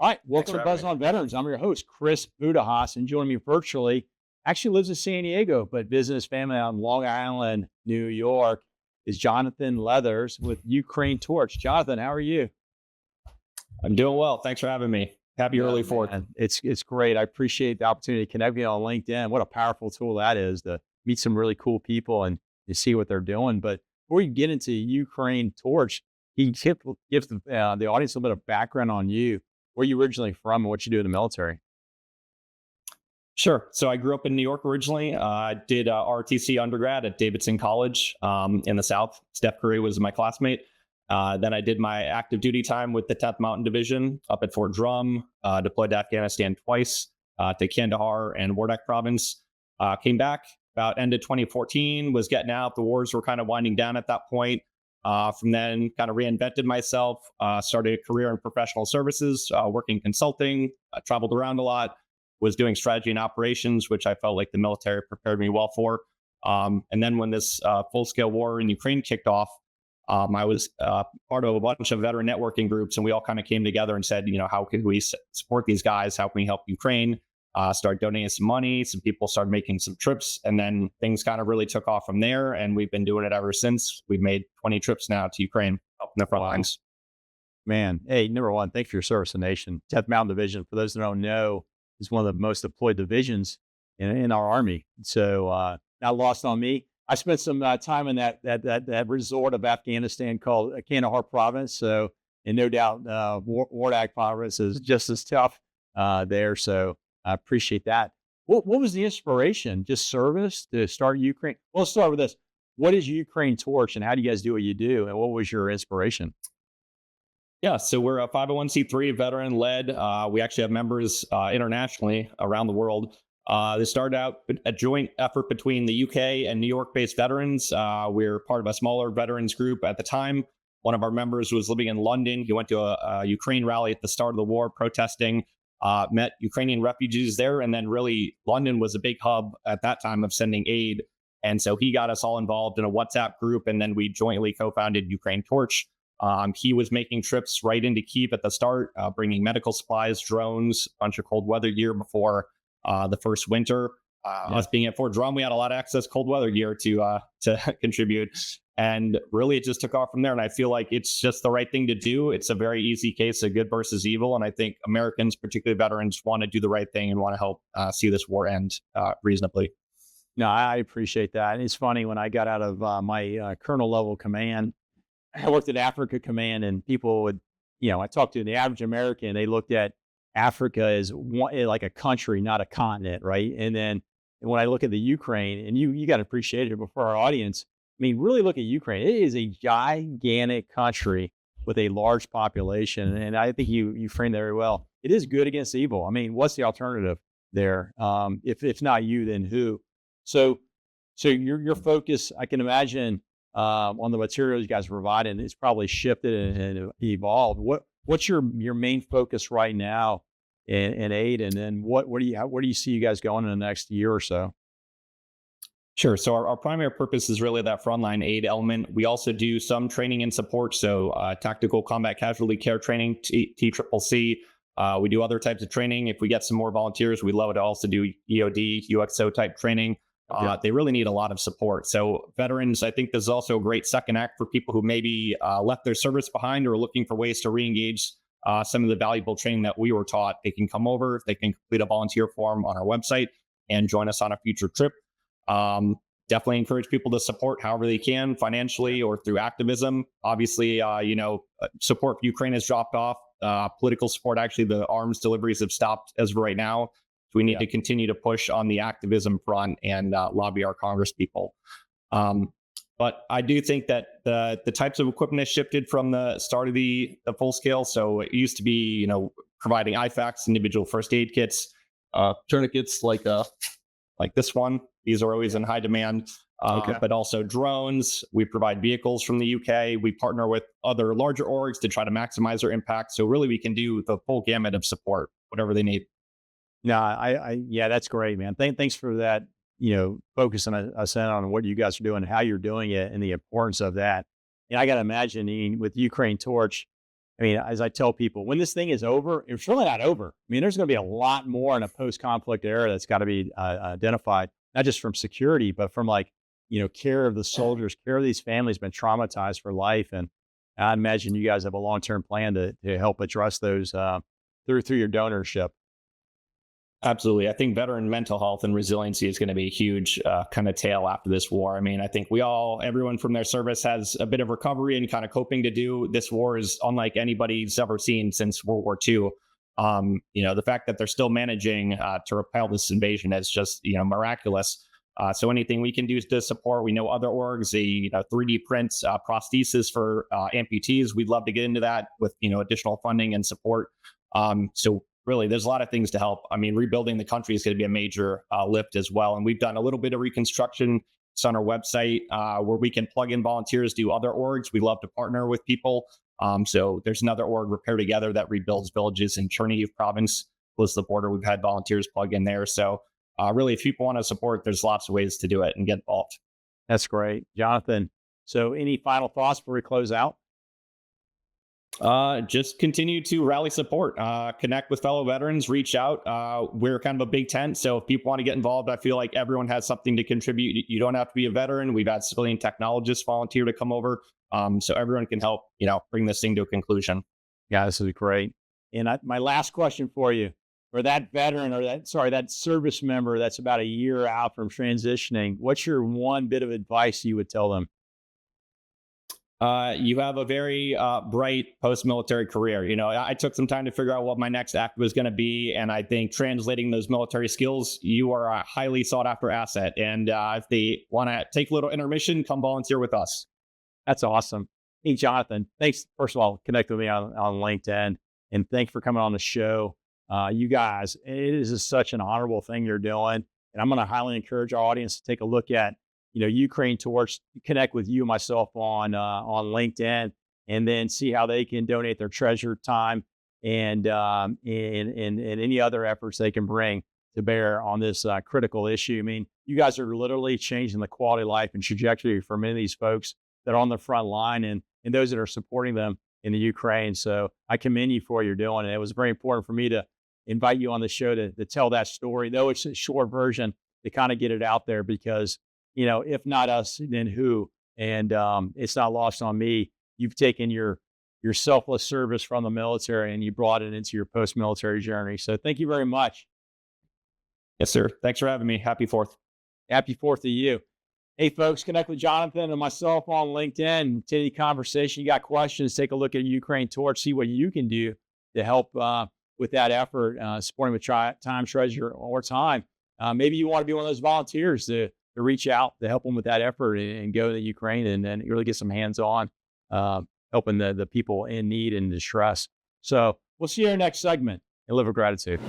All right, Thanks welcome for to having Buzz me. on Veterans. I'm your host, Chris Budihas, and joining me virtually, actually lives in San Diego, but visiting his family out in Long Island, New York, is Jonathan Leathers with Ukraine Torch. Jonathan, how are you? I'm doing well. Thanks for having me. Happy Yeah, early fourth. man, it's great. I appreciate the opportunity to connect with you on LinkedIn. What a powerful tool that is to meet some really cool people and to see what they're doing. But before you get into Ukraine Torch, he gives the audience a little bit of background on you, where you originally from, and what you do in the military. Sure. So I grew up in New York originally. I did ROTC undergrad at Davidson College in the South. Steph Curry was my classmate. Then I did my active duty time with the 10th Mountain Division up at Fort Drum, deployed to Afghanistan twice, to Kandahar and Wardak Province. Came back about end of 2014, was getting out. The wars were kind of winding down at that point. From then, kind of reinvented myself, started a career in professional services, working consulting, traveled around a lot, was doing strategy and operations, which I felt like the military prepared me well for. And then when this full-scale war in Ukraine kicked off, I was part of a bunch of veteran networking groups, and we all kind of came together and said, how can we support these guys? How can we help Ukraine? Start donating some money. Some people started making some trips, and then things kind of really took off from there. And we've been doing it ever since. We've made 20 trips now to Ukraine, up in the front Wow. lines. Man, hey, number one, thank you for your service to the nation. 10th Mountain Division, for those that don't know, is one of the most deployed divisions in our Army. So not lost on me. I spent some time in that resort of Afghanistan called Kandahar Province. So, and no doubt, Wardak Province is just as tough there. So I appreciate that. What was the inspiration? Just service to start Ukraine? Well, let's start with this. What is Ukraine Torch, and how do you guys do what you do? And what was your inspiration? Yeah, so we're a 501c3 veteran led. We actually have members internationally around the world. This started out a joint effort between the UK and New York based veterans. We're part of a smaller veterans group at the time. One of our members was living in London. He went to a Ukraine rally at the start of the war protesting, met Ukrainian refugees there. And then really London was a big hub at that time of sending aid. And so he got us all involved in a WhatsApp group. And then we jointly co-founded Ukraine Torch. He was making trips right into Kyiv at the start, bringing medical supplies, drones, a bunch of cold weather gear before the first winter. Us being at Fort Drum, we had a lot of access cold weather gear to contribute. And really, it just took off from there. And I feel like it's just the right thing to do. It's a very easy case of good versus evil. And I think Americans, particularly veterans, want to do the right thing and want to help see this war end reasonably. No, I appreciate that. And it's funny, when I got out of my colonel level command, I worked at Africa Command, and people would, I talked to the average American. They looked at Africa as like a country, not a continent, right? And then when I look at the Ukraine, and you got to appreciate it before our audience. I mean, really look at Ukraine. It is a gigantic country with a large population, and I think you framed that very well. It is good against evil. I mean, what's the alternative there? If not you, then who? So, your focus, I can imagine, on the materials you guys are providing, it's probably shifted and evolved. What's your main focus right now in aid, and then where do you see you guys going in the next year or so? Sure. So our primary purpose is really that frontline aid element. We also do some training and support. So tactical combat casualty care training, TCCC. We do other types of training. If we get some more volunteers, we'd love to also do EOD, UXO type training. They really need a lot of support. So veterans, I think this is also a great second act for people who maybe left their service behind or are looking for ways to reengage some of the valuable training that we were taught. They can come over, they can complete a volunteer form on our website and join us on a future trip. Definitely encourage people to support however they can, financially or through activism. Obviously, support for Ukraine has dropped off. Political support, actually, the arms deliveries have stopped as of right now. So we need to continue to push on the activism front and lobby our Congress people. But I do think that the types of equipment has shifted from the start of the full scale. So it used to be, providing IFAKs, individual first aid kits, tourniquets like this one. These are always in high demand, but also drones. We provide vehicles from the UK. We partner with other larger orgs to try to maximize their impact. So really, we can do the full gamut of support, whatever they need. No, yeah, that's great, man. Thanks for that, focusing us in on what you guys are doing, how you're doing it, and the importance of that. And I got to imagine, with Ukraine Torch, I mean, as I tell people, when this thing is over, it's really not over. I mean, there's going to be a lot more in a post-conflict era that's got to be identified, not just from security, but from like, care of the soldiers, care of these families been traumatized for life. And I imagine you guys have a long-term plan to help address those through your donorship. Absolutely. I think veteran mental health and resiliency is going to be a huge kind of tail after this war. I mean, I think everyone from their service has a bit of recovery and kind of coping to do. This war is unlike anybody's ever seen since World War II. The fact that they're still managing to repel this invasion is just, miraculous. So anything we can do to support, we know other orgs, 3D prints, prosthesis for amputees. We'd love to get into that with, additional funding and support. So really, there's a lot of things to help. I mean, rebuilding the country is going to be a major lift as well. And we've done a little bit of reconstruction. It's on our website where we can plug in volunteers, do other orgs. We love to partner with people. So there's another org, Repair Together, that rebuilds villages in Chernihiv province, close to the border. We've had volunteers plug in there. So really, if people want to support, there's lots of ways to do it and get involved. That's great. Jonathan, so any final thoughts before we close out? Just continue to rally support, connect with fellow veterans, reach out. We're kind of a big tent. So if people want to get involved, I feel like everyone has something to contribute. You don't have to be a veteran. We've had civilian technologists volunteer to come over. So everyone can help, bring this thing to a conclusion. Yeah, this is great. And my last question for you, for that veteran or that service member that's about a year out from transitioning, what's your one bit of advice you would tell them? You have a very bright post-military career. I took some time to figure out what my next act was going to be. And I think translating those military skills, you are a highly sought after asset. And if they want to take a little intermission, come volunteer with us. That's awesome. Hey, Jonathan, thanks. First of all, connect with me on LinkedIn, and thanks for coming on the show. You guys, it is just such an honorable thing you're doing. And I'm going to highly encourage our audience to take a look at Ukraine Torch, connect with you and myself on LinkedIn, and then see how they can donate their treasure, time, and any other efforts they can bring to bear on this critical issue. I mean, you guys are literally changing the quality of life and trajectory for many of these folks that are on the front line and those that are supporting them in the Ukraine. So I commend you for what you're doing. And it was very important for me to invite you on the show to tell that story, though it's a short version, to kind of get it out there because if not us, then who? And it's not lost on me. You've taken your selfless service from the military and you brought it into your post-military journey. So thank you very much. Yes, sir. Thanks for having me. Happy 4th. Happy 4th to you. Hey, folks, connect with Jonathan and myself on LinkedIn. Continue the conversation. You got questions, take a look at Ukraine Torch, see what you can do to help with that effort, supporting with time, treasure, or time. Maybe you want to be one of those volunteers to reach out to help them with that effort and go to Ukraine and then really get some hands-on helping the people in need and distress. So we'll see you in our next segment and live with gratitude.